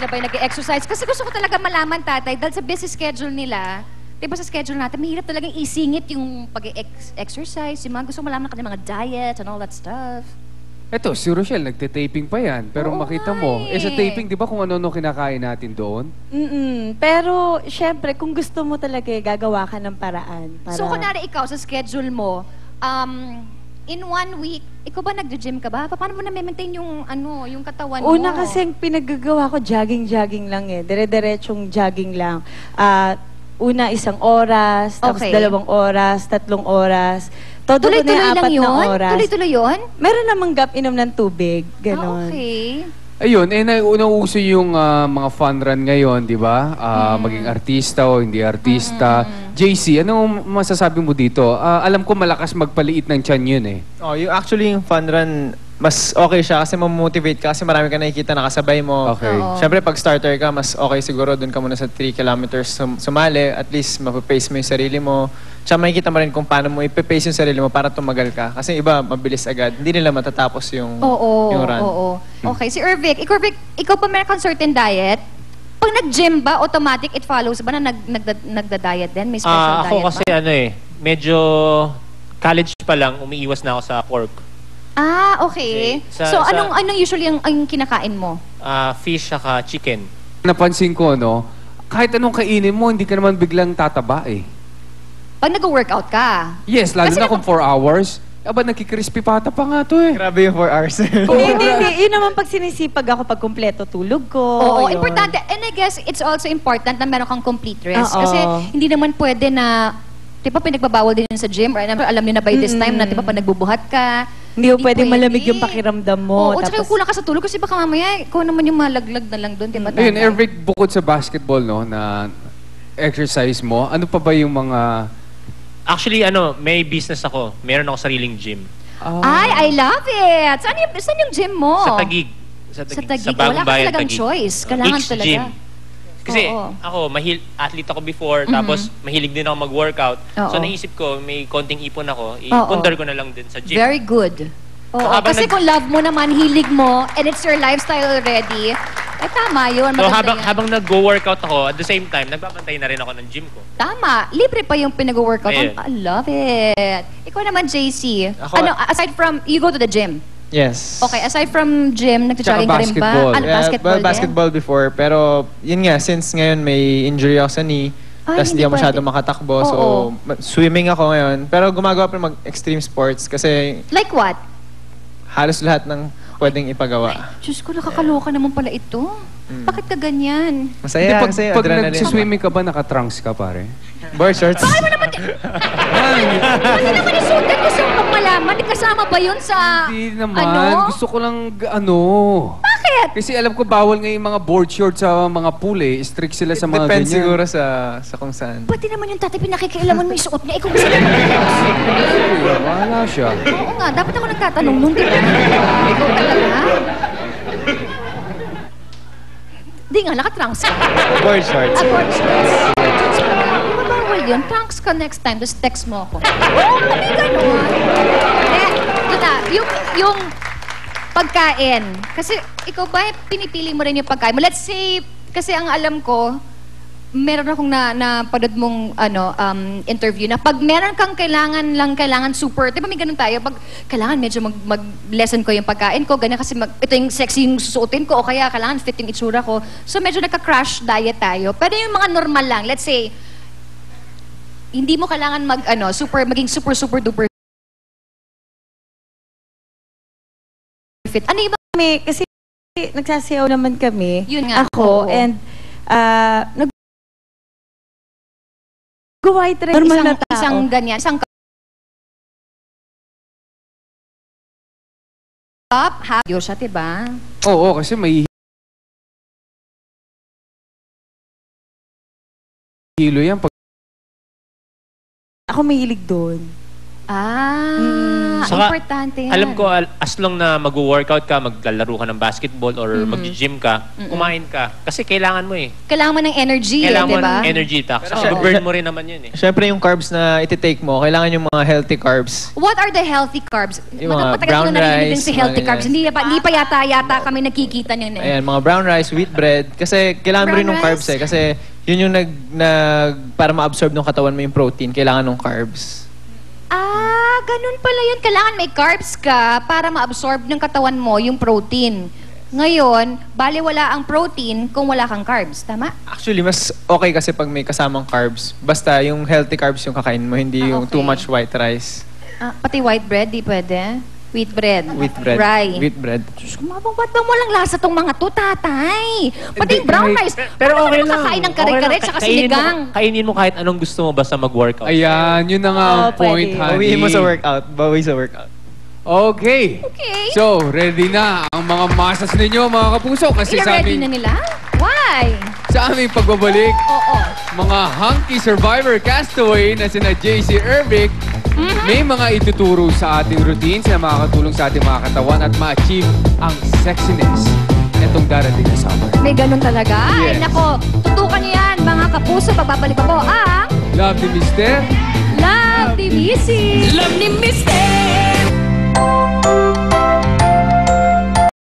sila ba nag-exercise? Kasi gusto ko talaga malaman, tatay, dahil sa busy schedule nila, di ba sa schedule natin, mahirap talagang isingit yung pag-exercise, yung mga gusto ko malaman na kanilang mga diet and all that stuff. Eto, si Rochelle, nagte-taping pa yan. Pero Oo makita nga mo, eh. sa taping, di ba kung ano-ano kinakain natin doon? Pero, syempre, kung gusto mo talaga, gagawa ka ng paraan. Para... So, kunwari ikaw, sa schedule mo, in 1 week, ikaw ba nagde-gym ka ba? Paano mo na-maintain yung, yung katawan mo? Una kasi, ang pinaggagawa ko, jogging lang eh. Dire-diretsong jogging lang. Una, 1 oras, tapos Okay. 2 oras, 3 oras. Todo ko na Tuloy-tuloy yung lang 4 na yun? oras. Tuloy-tuloy yun? Meron namang gap inom ng tubig. Ganon. Okay. Ayun, nauuso yung mga fun run ngayon, di ba? Maging artista o hindi artista. JC, anong masasabi mo dito? Alam ko malakas magpaliit ng tiyan yun eh. Oh, actually yung fun run, mas okay siya kasi mamotivate ka kasi marami ka nakikita na kasabay mo. Okay. Oo. Siyempre, pag starter ka, mas okay siguro doon ka muna sa 3 kilometers sumali. At least, mapapace mo yung sarili mo. Tsaka makikita mo rin kung paano mo ipapace yung sarili mo para tumagal ka. Kasi iba, mabilis agad. Hindi nila matatapos yung run. Oo. Okay, si Irvic, ikaw pa meron kang certain diet? Pag nag-gym ba, automatic it follows ba na nagda-diet din? May special diet Ako ba? kasi medyo college pa lang, umiiwas na ako sa pork. Okay. Okay. So, anong usually ang kinakain mo? Fish saka chicken. Napansin ko, no? Kahit anong kainin mo, hindi ka naman biglang tataba eh. Pag nag-workout ka. Yes, lalo Kasi na kung 4 hours. Aba, nagkikrispy pata pa nga to eh. Grabe yung 4 hours. Hindi. Yun naman pag sinisipag ako pag kumpleto tulog ko. Oo, yun. importante. And I guess it's also important na meron kang complete rest. Oo. Kasi hindi naman pwede na, di ba pinagbabawal din yun sa gym? Or alam niyo na by this time na, di ba, pag nagbubuhat ka, Hindi mo pwedeng malamig yung pakiramdam mo. Oo, tsaka yung kulang ka sa tulog kasi baka mamaya, ikaw naman yung malaglag na lang doon, di ba? Ayun, tatay? Eric, bukod sa basketball, no, na exercise mo, ano pa ba yung mga... Actually, may business ako. Meron ako sariling gym. Ay, I love it! Saan yung gym mo? Sa Taguig. Sa Taguig. Sa Bagong Wala ka Bayan, talagang Taguig. choice. Kailangan H talaga. Gym. Kasi Oo. ako, athlete ako before, tapos mahilig din ako mag-workout. So Oo. naisip ko, may konting ipon ako, i-pundar ko na lang din sa gym. Very good. Oo, So, habang kasi kung love mo naman, hilig mo, and it's your lifestyle already, eh tama yun. So maganda yan. habang nag-go-workout ako, at the same time, nagbabantay na rin ako ng gym ko. Tama. Libre pa yung pinag-workout. Ayun. I love it. Ikaw naman, JC. Ako- Aside from, you go to the gym. Yes. Okay, aside from gym, nagja-jogging ka rin ba? basketball. Basketball din? Basketball before, pero yun nga, since ngayon may injury ako sa knee, Ay, tapos hindi hindi ako masyado pwede. makatakbo, Oo. so swimming ako ngayon. Pero gumagawa pa rin mag-extreme sports kasi Like what? halos lahat ng pwedeng ipagawa. Diyos ko, nakakaloka naman pala ito. Bakit ka ganyan? Hindi, Masaya pag, kasi pag adrenaline. nagsiswimming ka ba, naka-trunks ka, pare? Board shorts. Ano naman isuotin ko sa malaman? Kasama ba yun sa... Hindi naman. Ano? Gusto ko lang, Bakit? Kasi alam ko, bawal nga yung mga board shorts sa mga pool eh. Strict sila sa mga Depends ganyan. siguro sa kung saan. Pati naman yung tatay pinakikialaman mo yung suot niya. Ikaw gusto niya. Wala siya. Oo nga, dapat ako nagtatanong nung, di ba? Ikaw talaga? Di nga, naka-trunks ka. Board shorts. Board shorts. Di ba bawal yun? Trunks ka next time, tapos text mo ako. Hindi ganun. Ito na, yung pagkain. Kasi ikaw ba, pinipili mo rin yung pagkain mo? Let's say, kasi ang alam ko, meron akong napanood mong interview na pag meron kang kailangan super, di ba may ganun tayo, pag kailangan medyo mag-lessen ko yung pagkain ko, ganyan kasi ito yung sexy yung susuotin ko, o kaya kailangan fit yung itsura ko. So medyo nagka-crash diet tayo. Pero yung mga normal lang, let's say, hindi mo kailangan maging super duper fit. Ano yung Kasi nagsasayaw naman kami. Yun nga. Ako, Oo. and nag-white rice normal na tao. isang ganyan, isang cup, half siya, diba? Oo, kasi may hilo yan. Ako mahilig doon. importante yan. alam ko, as long na mag-workout ka, maglalaro ka ng basketball or mag-gym ka, kumain ka. Kasi kailangan mo eh. Kailangan mo ng energy, Kailangan mo di ba? ng energy. Tapos Pero burn mo rin naman yun eh. Siyempre yung carbs na iti-take mo, kailangan yung mga healthy carbs. What are the healthy carbs? Yung mga Matagal brown ko na narinig din rice, si healthy mga carbs. Hindi pa yata kami nakikita niyan eh. Ayan, mga brown rice, wheat bread. Kasi kailangan mo rin Brown ng carbs rice? eh. Kasi yun yung para ma-absorb ng katawan mo yung protein, kailangan ng carbs. Ganun pala yun. Kailangan may carbs ka para ma-absorb ng katawan mo yung protein. Ngayon, bale wala ang protein kung wala kang carbs. Tama? Actually, mas okay kasi pag may kasamang carbs. Basta yung healthy carbs yung kakain mo, hindi yung okay. too much white rice. Pati white bread, di pwede. Wheat bread. Wheat bread. Rye. Wheat bread. Diyos ko, ba't ba walang lasa tong mga to, tatay? Pati yung brown rice. Pero Paano okay naman lang. makakain ng Okay kare-kare lang. tsaka Kainin mo- sinigang? Kainin mo kahit anong gusto mo basta mag-workout. Ayan, yun na nga ang Oo, point, pwede. honey. Bawiin mo sa workout. Bawi sa workout. Okay. Okay. So, ready na ang mga masas ninyo, mga kapuso. Kasi sa Ready na aming, nila? Why? sa aming pagbabalik, Oo. mga hunky survivor castaway na sina JC Ervic, may mga ituturo sa ating routines na makakatulong sa ating mga katawan at ma-achieve ang sexiness itong darating na summer. May ganun talaga? Ay, Yes. nako. Tutukan niyo yan, mga kapuso. Pagbabalik pa po ang Love ni Mister. Love ni Missy. Love ni Missy.